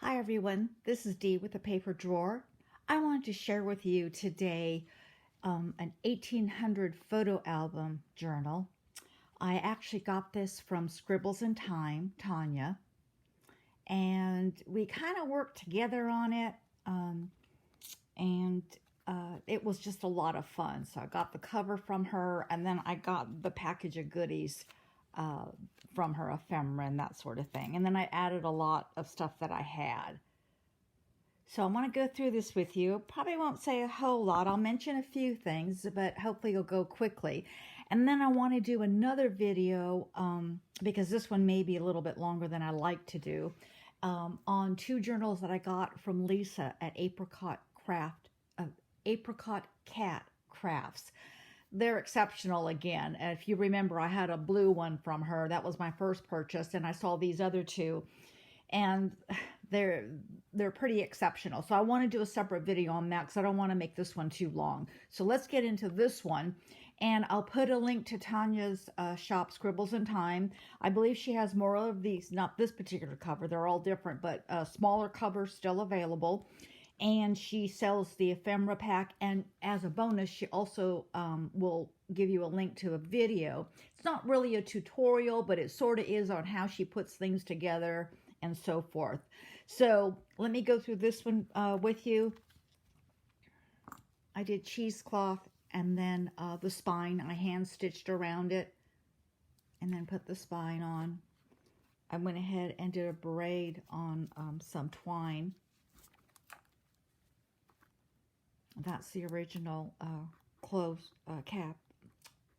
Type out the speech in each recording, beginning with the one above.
Hi everyone, this is Dee with the Paper Drawer. I wanted to share with you today an 1800 photo album journal. I actually got this from Scribbles in Time, Tonya, and we kind of worked together on it, and it was just a lot of fun. So I got the cover from her, and then I got the package of goodies uh, from her, ephemera and that sort of thing. And then I added a lot of stuff that I had. So I want to go through this with you. Probably won't say a whole lot. I'll mention a few things, but hopefully you'll go quickly. And then I want to do another video, because this one may be a little bit longer than I like to do, on two journals that I got from Lisa at Apricot Cat Crafts. They're exceptional again. And if you remember, I had a blue one from her. That was my first purchase, and I saw these other two, and they're pretty exceptional. So I want to do a separate video on that because I don't want to make this one too long. So let's get into this one, and I'll put a link to Tonya's shop, Scribbles in Time. I believe she has more of these, not this particular cover, they're all different, but smaller covers still available. And she sells the ephemera pack, and as a bonus she also will give you a link to a video. It's not really a tutorial, but it sort of is, on how she puts things together and so forth. So let me go through this one with you. I did cheesecloth, and then the spine I hand stitched around it and then put the spine on. I went ahead and did a braid on some twine. That's the original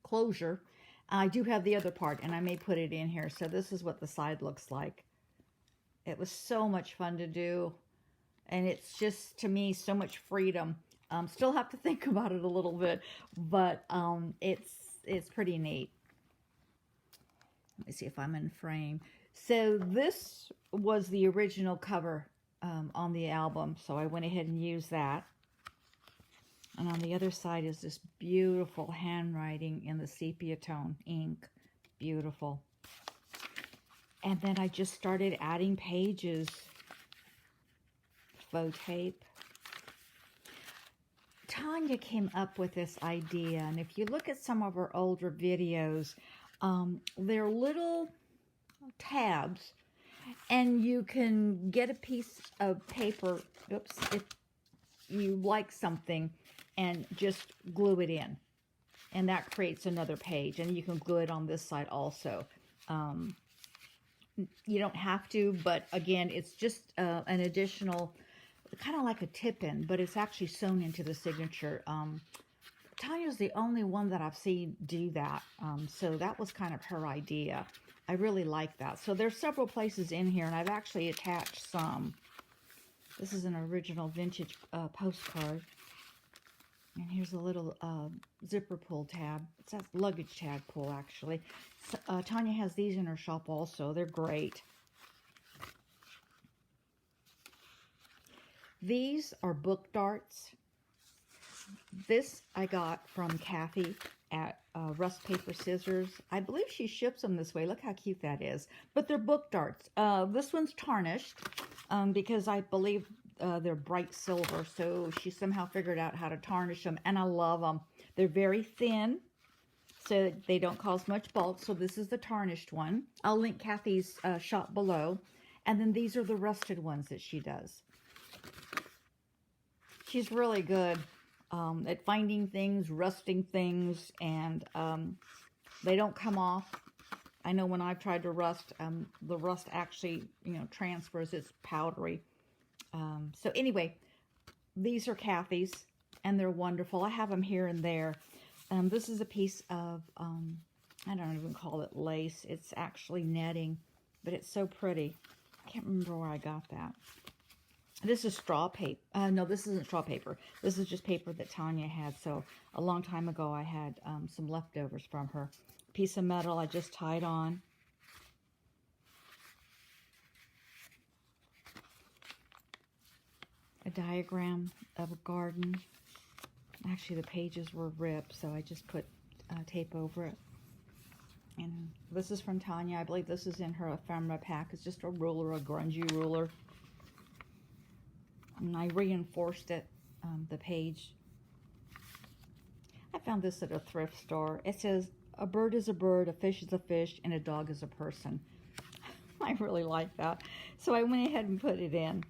closure. I do have the other part, and I may put it in here. So this is what the side looks like. It was so much fun to do, and it's just, to me, so much freedom. Still have to think about it a little bit, but it's pretty neat. Let me see if I'm in frame. So this was the original cover on the album, so I went ahead and used that. And on the other side is this beautiful handwriting in the sepia tone ink. Beautiful. And then I just started adding pages. Faux tape. Tonya came up with this idea, and if you look at some of her older videos, they're little tabs, and you can get a piece of paper, if you like something, and just glue it in, and that creates another page, and you can glue it on this side also. You don't have to, but again, it's just an additional, kind of like a tip-in, but it's actually sewn into the signature. Tanya's the only one that I've seen do that, so that was kind of her idea. I really like that. So there's several places in here, and I've actually attached some. This is an original vintage postcard. And here's a little zipper pull tab. It says luggage tag pull, actually. So, Tonya has these in her shop also. They're great. These are book darts. This I got from Kathy at Rust Paper Scissors. I believe she ships them this way. Look how cute that is. But they're book darts. This one's tarnished because I believe they're bright silver, so she somehow figured out how to tarnish them, and I love them. They're very thin, so they don't cause much bulk. So this is the tarnished one. I'll link Kathy's shop below. And then these are the rusted ones that she does. She's really good at finding things, rusting things, and they don't come off. I know when I've tried to rust, the rust actually, transfers. It's powdery. So anyway, these are Kathy's, and they're wonderful. I have them here and there. This is a piece of, I don't even call it lace. It's actually netting, but it's so pretty. I can't remember where I got that. This is straw paper. No, this isn't straw paper. This is just paper that Tonya had. So a long time ago, I had some leftovers from her. Piece of metal I just tied on. A diagram of a garden. Actually, the pages were ripped, so I just put tape over it. And this is from Tonya. I believe this is in her ephemera pack. It's just a ruler, a grungy ruler. and I reinforced it, the page. I found this at a thrift store. It says, a bird is a bird, a fish is a fish, and a dog is a person. I really like that. So I went ahead and put it in.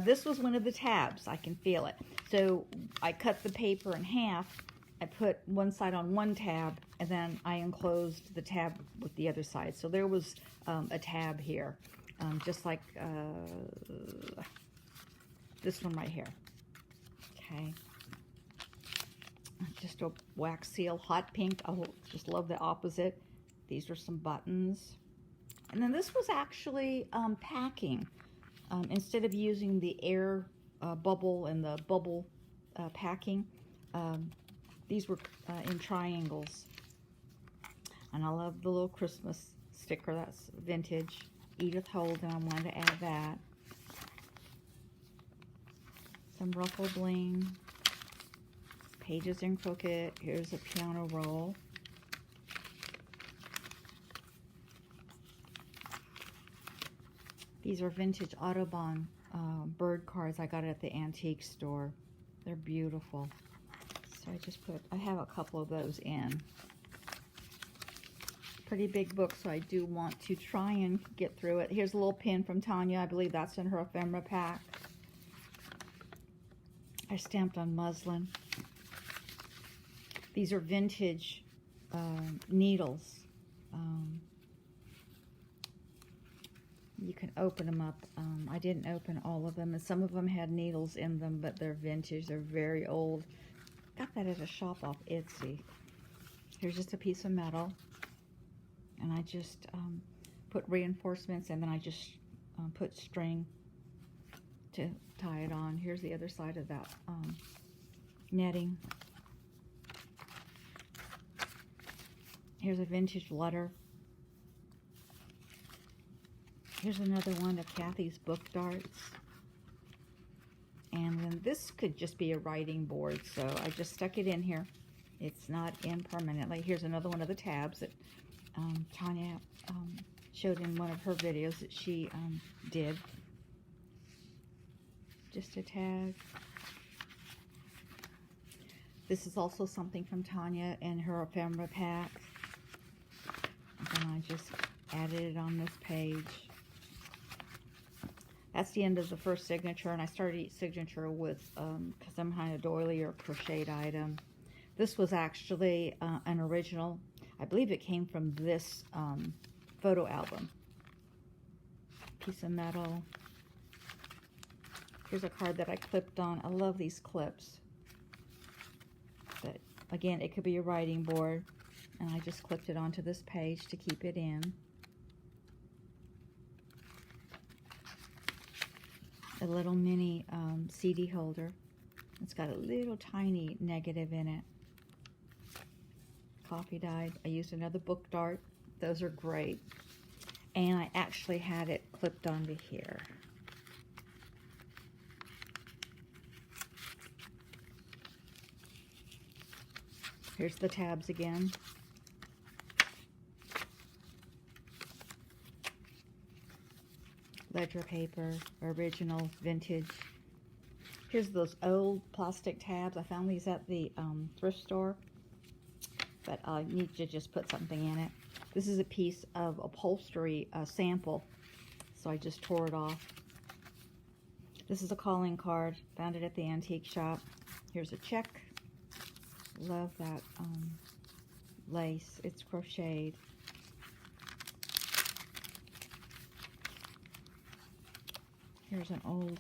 This was one of the tabs. I can feel it. So I cut the paper in half. I put one side on one tab, and then I enclosed the tab with the other side. So there was a tab here, just like this one right here. Okay. Just a wax seal, hot pink. I just love the opposite. These are some buttons. And then this was actually packing. Instead of using the air bubble and the bubble packing, these were in triangles. And I love the little Christmas sticker. That's vintage. Edith Holden, I wanted to add that. Some ruffle bling. Pages in crooked. Here's a piano roll. These are vintage Audubon bird cards I got at the antique store. They're beautiful. So I have a couple of those in. Pretty big book, so I do want to try and get through it. Here's a little pin from Tonya. I believe that's in her ephemera pack. I stamped on muslin. These are vintage needles. You can open them up. I didn't open all of them, and some of them had needles in them, but they're vintage. They're very old. Got that at a shop off Etsy. Here's just a piece of metal, and I just put reinforcements, and then I just put string to tie it on. Here's the other side of that netting. Here's a vintage letter. Here's another one of Kathy's book darts. And then this could just be a writing board, so I just stuck it in here. It's not in permanently. Here's another one of the tabs that Tonya showed in one of her videos that she did. Just a tag. This is also something from Tonya in her ephemera pack. And I just added it on this page. That's the end of the first signature, and I started each signature with some kind of doily or crocheted item. This was actually an original. I believe it came from this photo album. Piece of metal. Here's a card that I clipped on. I love these clips. But again, it could be a writing board, and I just clipped it onto this page to keep it in. A little mini CD holder. It's got a little tiny negative in it. Coffee dyed. I used another book dart. Those are great. And I actually had it clipped onto here. Here's the tabs again. Ledger paper, original, vintage. Here's those old plastic tabs. I found these at the thrift store, but I need to just put something in it. This is a piece of upholstery sample, so I just tore it off. This is a calling card. Found it at the antique shop. Here's a check. Love that lace. It's crocheted. Here's an old,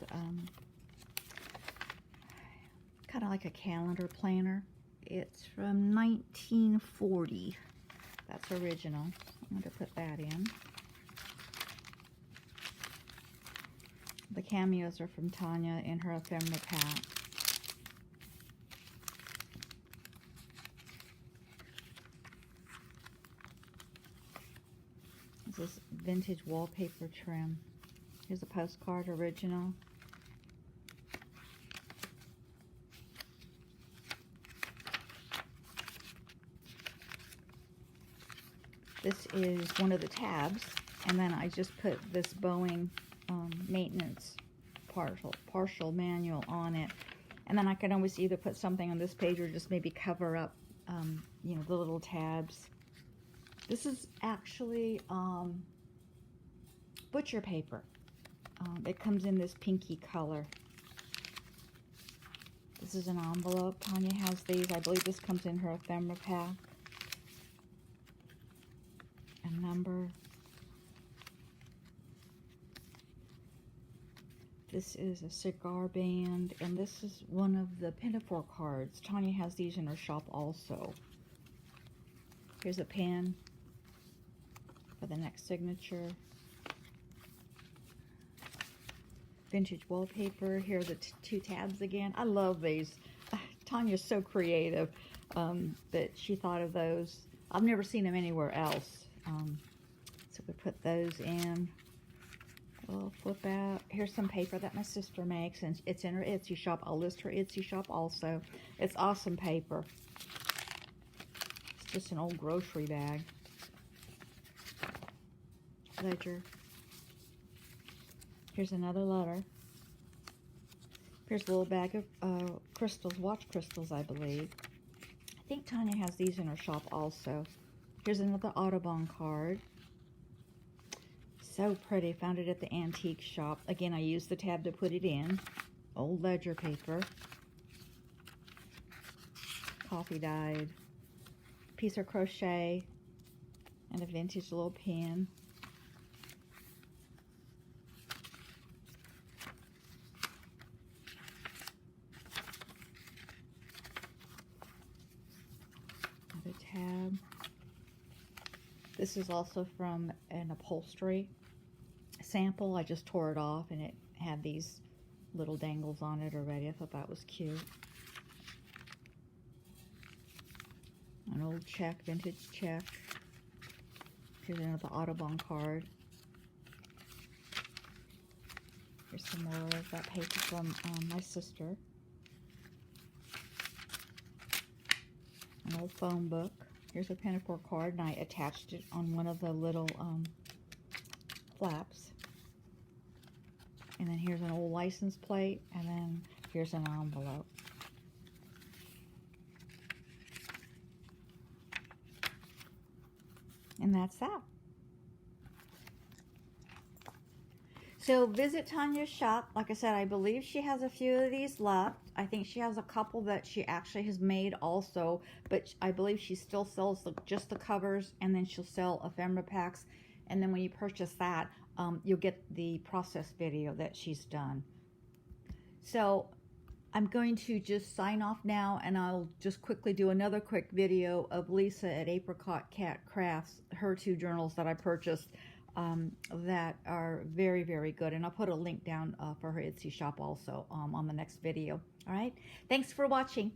kind of like a calendar planner. It's from 1940. That's original. I'm going to put that in. The cameos are from Tonya in her ephemera pack. This is vintage wallpaper trim. Here's a postcard, original. This is one of the tabs, and then I just put this Boeing maintenance partial manual on it. And then I can always either put something on this page or just maybe cover up, you know, the little tabs. This is actually butcher paper. It comes in this pinky color. This is an envelope. Tonya has these. I believe this comes in her ephemera pack. A number. This is a cigar band, and this is one of the pinafore cards. Tonya has these in her shop also. Here's a pen for the next signature. Vintage wallpaper. Here are the two tabs again. I love these. Tonya's so creative that she thought of those. I've never seen them anywhere else. So we put those in. We'll flip out. Here's some paper that my sister makes, and it's in her Etsy shop. I'll list her Etsy shop also. It's awesome paper. It's just an old grocery bag. Ledger. Here's another letter. Here's a little bag of crystals, watch crystals, I believe. I think Tonya has these in her shop also. Here's another Audubon card. So pretty. Found it at the antique shop. Again, I used the tab to put it in. Old ledger paper. Coffee dyed. Piece of crochet. And a vintage little pen. Another tab. This is also from an upholstery sample. I just tore it off and it had these little dangles on it already. I thought that was cute. An old check, vintage check. Here's another Audubon card. Here's some more of that paper from my sister. An old phone book. Here's a pinafore card, and I attached it on one of the little flaps. And then here's an old license plate, and then here's an envelope. And that's that. So visit Tonya's shop. Like I said, I believe she has a few of these left. I think she has a couple that she actually has made also, but I believe she still sells just the covers, and then she'll sell ephemera packs. And then when you purchase that, you'll get the process video that she's done. So I'm going to just sign off now, and I'll just quickly do another quick video of Lisa at Apricot Cat Crafts, her two journals that I purchased that are very, very good. And I'll put a link down for her Etsy shop also on the next video. All right. Thanks for watching.